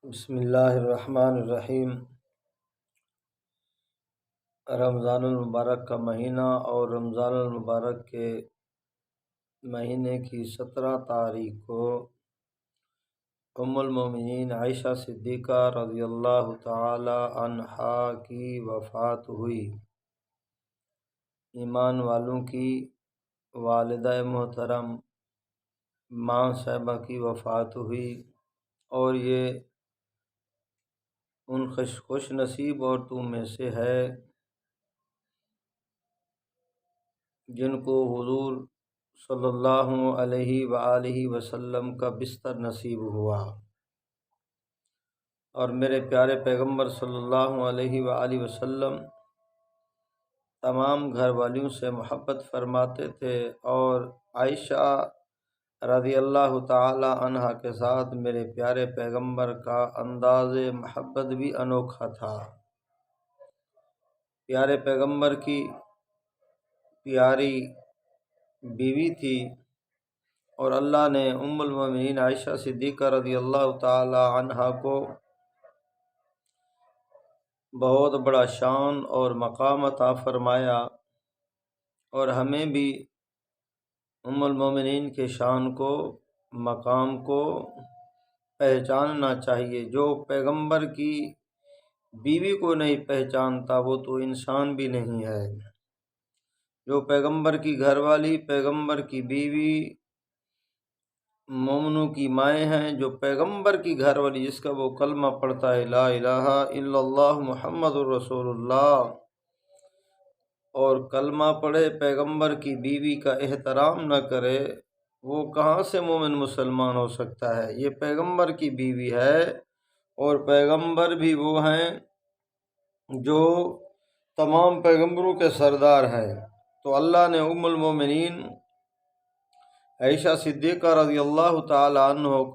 بسم اللہ الرحمن الرحیم۔ رمضان المبارک کا مہینہ اور رمضان المبارک کے مہینے کی 17 تاریخ کو ام المومنین عائشہ صدیقہ رضی اللہ تعالی عنہا کی وفات ہوئی۔ ایمان والوں کی والدہ محترم ماں صاحبہ کی وفات ہوئی، اور یہ ان خوش نصیب عورتوں میں سے ہے جن کو حضور صلی اللہ علیہ وآلہ وسلم کا بستر نصیب ہوا، اور میرے پیارے پیغمبر صلی اللہ علیہ وآلہ وسلم تمام گھر والیوں سے محبت فرماتے تھے، اور عائشہ رضی اللہ تعالی عنہا کے ساتھ میرے پیارے پیغمبر کا انداز محبت بھی انوکھا تھا۔ پیارے پیغمبر کی پیاری بیوی تھی، اور اللہ نے ام المومنین عائشہ صدیقہ رضی اللہ تعالی عنہا کو بہت بڑا شان اور مقام عطا فرمایا، اور ہمیں بھی ام المومنین کے شان کو، مقام کو پہچاننا چاہیے۔ جو پیغمبر کی بیوی کو نہیں پہچانتا وہ تو انسان بھی نہیں ہے۔ جو پیغمبر کی گھر والی، پیغمبر کی بیوی مومنوں کی مائیں ہیں، جو پیغمبر کی گھر والی جس کا وہ کلمہ پڑھتا ہے لا الہ الا اللہ محمد الرسول اللہ، اور کلمہ پڑھے پیغمبر کی بیوی کا احترام نہ کرے، وہ کہاں سے مومن مسلمان ہو سکتا ہے؟ یہ پیغمبر کی بیوی ہے، اور پیغمبر بھی وہ ہیں جو تمام پیغمبروں کے سردار ہیں۔ تو اللہ نے ام المومنین عائشہ صدیقہ رضی اللہ تعالی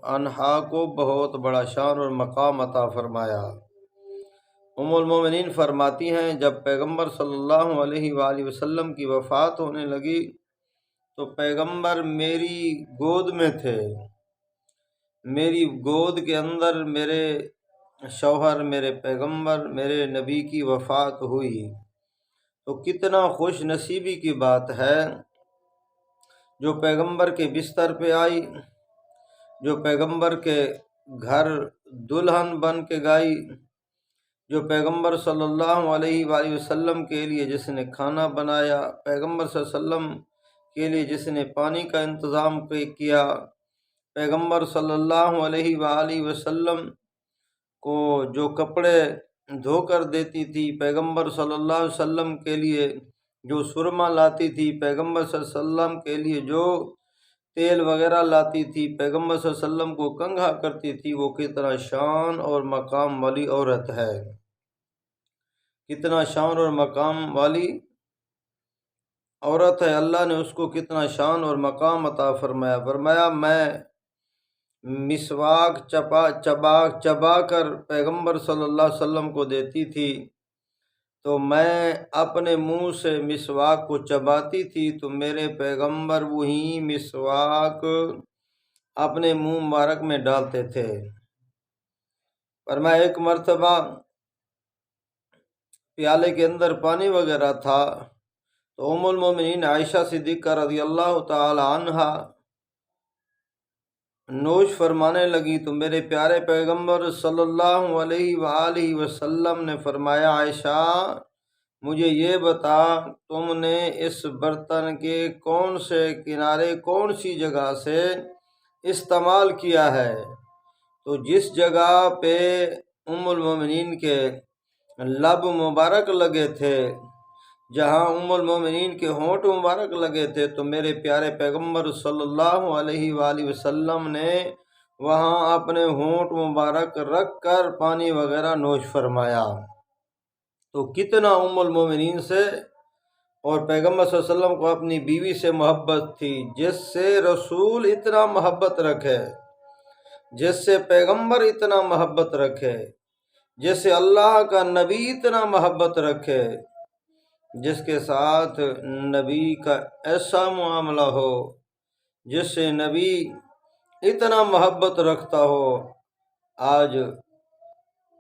عنہا کو بہت بڑا شان اور مقام عطا فرمایا۔ ام المومنین فرماتی ہیں جب پیغمبر صلی اللہ علیہ وآلہ وسلم کی وفات ہونے لگی تو پیغمبر میری گود میں تھے، میری گود کے اندر میرے شوہر، میرے پیغمبر، میرے نبی کی وفات ہوئی، تو کتنا خوش نصیبی کی بات ہے جو پیغمبر کے بستر پہ آئی، جو پیغمبر کے گھر دلہن بن کے گئی، جو پیغمبر صلی اللہ علیہ وآلہ وسلم کے لیے جس نے کھانا بنایا، پیغمبر صلی اللہ علیہ وسلم کے لیے جس نے پانی کا انتظام کیا، پیغمبر صلی اللہ علیہ وآلہ وسلم کو جو کپڑے دھو کر دیتی تھی، پیغمبر صلی اللہ علیہ وسلم کے لیے جو سرما لاتی تھی، پیغمبر صلی اللہ علیہ وسلم کے لیے جو تیل وغیرہ لاتی تھی، پیغمبر صلی اللہ علیہ وسلم کو کنگھا کرتی تھی، وہ کتنا شان اور مقام والی عورت ہے، کتنا شان اور مقام والی عورت ہے۔ اللہ نے اس کو کتنا شان اور مقام عطا فرمایا میں مسواک چبا کر پیغمبر صلی اللہ علیہ وسلم کو دیتی تھی، تو میں اپنے منہ سے مسواک کو چباتی تھی تو میرے پیغمبر وہی مسواک اپنے منہ مبارک میں ڈالتے تھے۔ فرمایا ایک مرتبہ پیالے کے اندر پانی وغیرہ تھا تو ام المومنین عائشہ صدیقہ رضی اللہ تعالی عنہا نوش فرمانے لگی، تو میرے پیارے پیغمبر صلی اللہ علیہ وآلہ وسلم نے فرمایا عائشہ مجھے یہ بتا تم نے اس برتن کے کون سے کنارے، کون سی جگہ سے استعمال کیا ہے؟ تو جس جگہ پہ ام المومنین کے لب مبارک لگے تھے، جہاں ام المومنین کے ہونٹ مبارک لگے تھے، تو میرے پیارے پیغمبر صلی اللہ علیہ وآلہ وسلم نے وہاں اپنے ہونٹ مبارک رکھ کر پانی وغیرہ نوش فرمایا۔ تو کتنا ام المومنین سے اور پیغمبر صلی اللہ علیہ وسلم کو اپنی بیوی سے محبت تھی، جس سے رسول اتنا محبت رکھے، جس سے پیغمبر اتنا محبت رکھے، جس سے اللہ کا نبی اتنا محبت رکھے، جس کے ساتھ نبی کا ایسا معاملہ ہو، جس سے نبی اتنا محبت رکھتا ہو۔ آج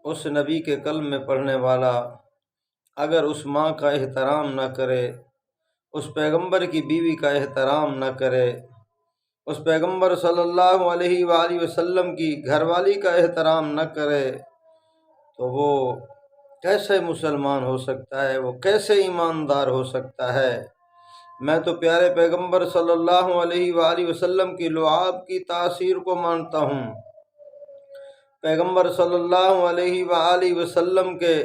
اس نبی کے کلمے پڑھنے والا اگر اس ماں کا احترام نہ کرے، اس پیغمبر کی بیوی کا احترام نہ کرے، اس پیغمبر صلی اللہ علیہ وآلہ وسلم کی گھر والی کا احترام نہ کرے، تو وہ کیسے مسلمان ہو سکتا ہے؟ وہ کیسے ایماندار ہو سکتا ہے؟ میں تو پیارے پیغمبر صلی اللہ علیہ وآلہ وسلم کی لعاب کی تاثیر کو مانتا ہوں، پیغمبر صلی اللہ علیہ وآلہ وسلم کے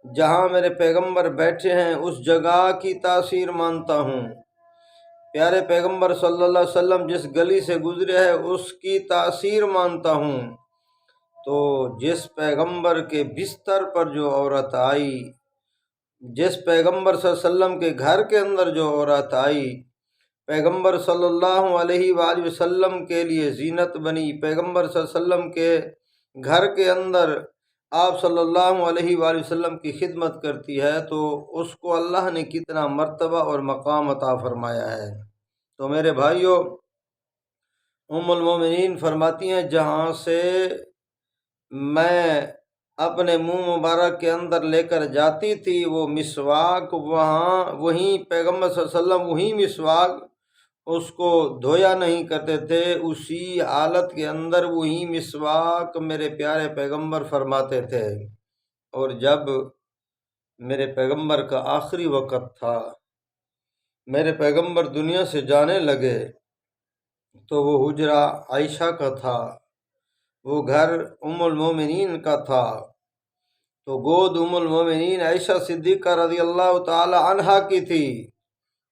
جہاں میرے پیغمبر بیٹھے ہیں اس جگہ کی تاثیر مانتا ہوں، پیارے پیغمبر صلی اللہ علیہ وسلم جس گلی سے گزرے ہیں اس کی تاثیر مانتا ہوں۔ تو جس پیغمبر کے بستر پر جو عورت آئی، جس پیغمبر صلی اللہ علیہ وسلم کے گھر کے اندر جو عورت آئی، پیغمبر صلی اللہ علیہ وآلہ وسلم کے لیے زینت بنی، پیغمبر صلی اللہ علیہ وسلم کے گھر کے اندر آپ صلی اللہ علیہ وآلہ وسلم کی خدمت کرتی ہے، تو اس کو اللہ نے کتنا مرتبہ اور مقام عطا فرمایا ہے۔ تو میرے بھائیوں، ام المومنین فرماتی ہیں جہاں سے میں اپنے منہ مبارک کے اندر لے کر جاتی تھی وہ مسواک، وہیں پیغمبر صلی اللہ علیہ وسلم وہیں مسواک اس کو دھویا نہیں کرتے تھے، اسی حالت کے اندر وہی مسواک میرے پیارے پیغمبر فرماتے تھے۔ اور جب میرے پیغمبر کا آخری وقت تھا، میرے پیغمبر دنیا سے جانے لگے، تو وہ حجرہ عائشہ کا تھا، وہ گھر ام المومنین کا تھا، تو گود ام المومنین عائشہ صدیقہ رضی اللہ تعالی عنہا کی تھی۔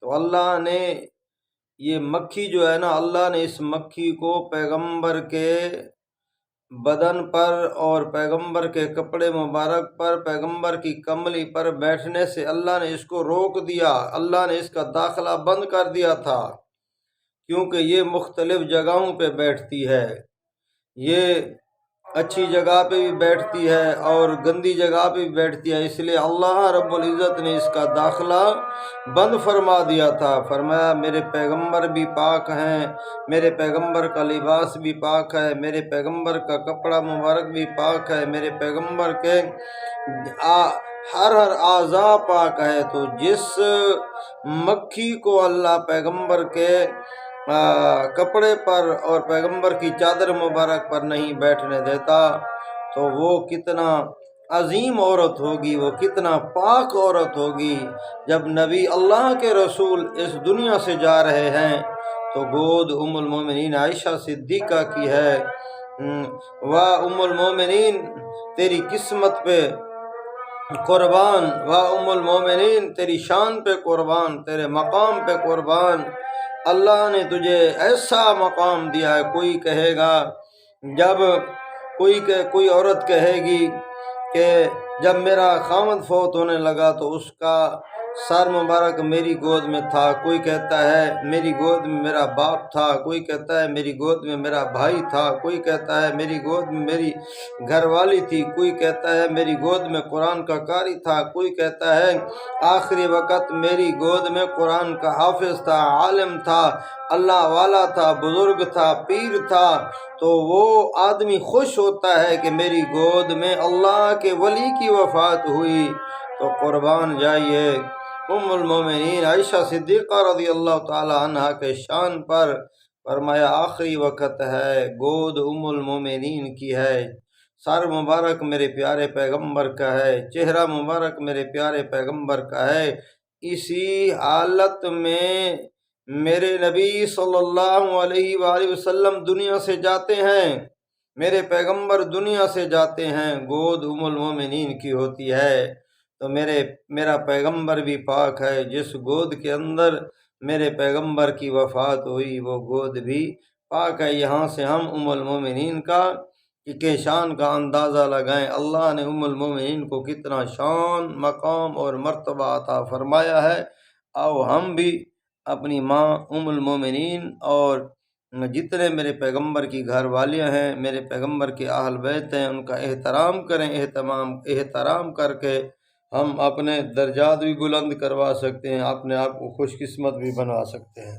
تو اللہ نے یہ مکھی جو ہے نا، اللہ نے اس مکھی کو پیغمبر کے بدن پر اور پیغمبر کے کپڑے مبارک پر، پیغمبر کی کملی پر بیٹھنے سے اللہ نے اس کو روک دیا، اللہ نے اس کا داخلہ بند کر دیا تھا، کیونکہ یہ مختلف جگہوں پہ بیٹھتی ہے، یہ اچھی جگہ پہ بھی بیٹھتی ہے اور گندی جگہ پہ بھی بیٹھتی ہے، اس لیے اللہ رب العزت نے اس کا داخلہ بند فرما دیا تھا۔ فرمایا میرے پیغمبر بھی پاک ہیں، میرے پیغمبر کا لباس بھی پاک ہے، میرے پیغمبر کا کپڑا مبارک بھی پاک ہے، میرے پیغمبر کے ہر اعضاء پاک ہے۔ تو جس مکھی کو اللہ پیغمبر کے کپڑے پر اور پیغمبر کی چادر مبارک پر نہیں بیٹھنے دیتا، تو وہ کتنا عظیم عورت ہوگی، وہ کتنا پاک عورت ہوگی۔ جب نبی اللہ کے رسول اس دنیا سے جا رہے ہیں تو گود ام المومنین عائشہ صدیقہ کی ہے۔ واہ ام المومنین تیری قسمت پہ قربان، واہ ام المومنین تیری شان پہ قربان، تیرے مقام پہ قربان، اللہ نے تجھے ایسا مقام دیا ہے۔ کوئی کہے گا، جب کوئی عورت کہے گی کہ جب میرا خاوند فوت ہونے لگا تو اس کا سر مبارک میری گود میں تھا، کوئی کہتا ہے میری گود میں میرا باپ تھا، کوئی کہتا ہے میری گود میں میرا بھائی تھا، کوئی کہتا ہے میری گود میں میری گھر والی تھی، کوئی کہتا ہے میری گود میں قرآن کا قاری تھا، کوئی کہتا ہے آخری وقت میری گود میں قرآن کا حافظ تھا، عالم تھا، اللہ والا تھا، بزرگ تھا، پیر تھا۔ تو وہ آدمی خوش ہوتا ہے کہ میری گود میں اللہ کے ولی کی وفات ہوئی۔ تو قربان جائیے ام المومنین عائشہ صدیقہ رضی اللہ تعالی عنہا کے شان پر، فرمایا آخری وقت ہے، گود ام المومنین کی ہے، سر مبارک میرے پیارے پیغمبر کا ہے، چہرہ مبارک میرے پیارے پیغمبر کا ہے۔ اسی حالت میں میرے نبی صلی اللہ علیہ وآلہ وسلم دنیا سے جاتے ہیں، میرے پیغمبر دنیا سے جاتے ہیں، گود ام المومنین کی ہوتی ہے۔ تو میرا پیغمبر بھی پاک ہے، جس گود کے اندر میرے پیغمبر کی وفات ہوئی وہ گود بھی پاک ہے۔ یہاں سے ہم ام المومنین کے شان کا اندازہ لگائیں، اللہ نے ام المومنین کو کتنا شان، مقام اور مرتبہ عطا فرمایا ہے۔ آؤ ہم بھی اپنی ماں ام المومنین اور جتنے میرے پیغمبر کی گھر والیاں ہیں، میرے پیغمبر کے اہل بیت ہیں، ان کا احترام کریں۔ احترام کر کے ہم اپنے درجات بھی بلند کروا سکتے ہیں، اپنے آپ کو خوش قسمت بھی بنا سکتے ہیں۔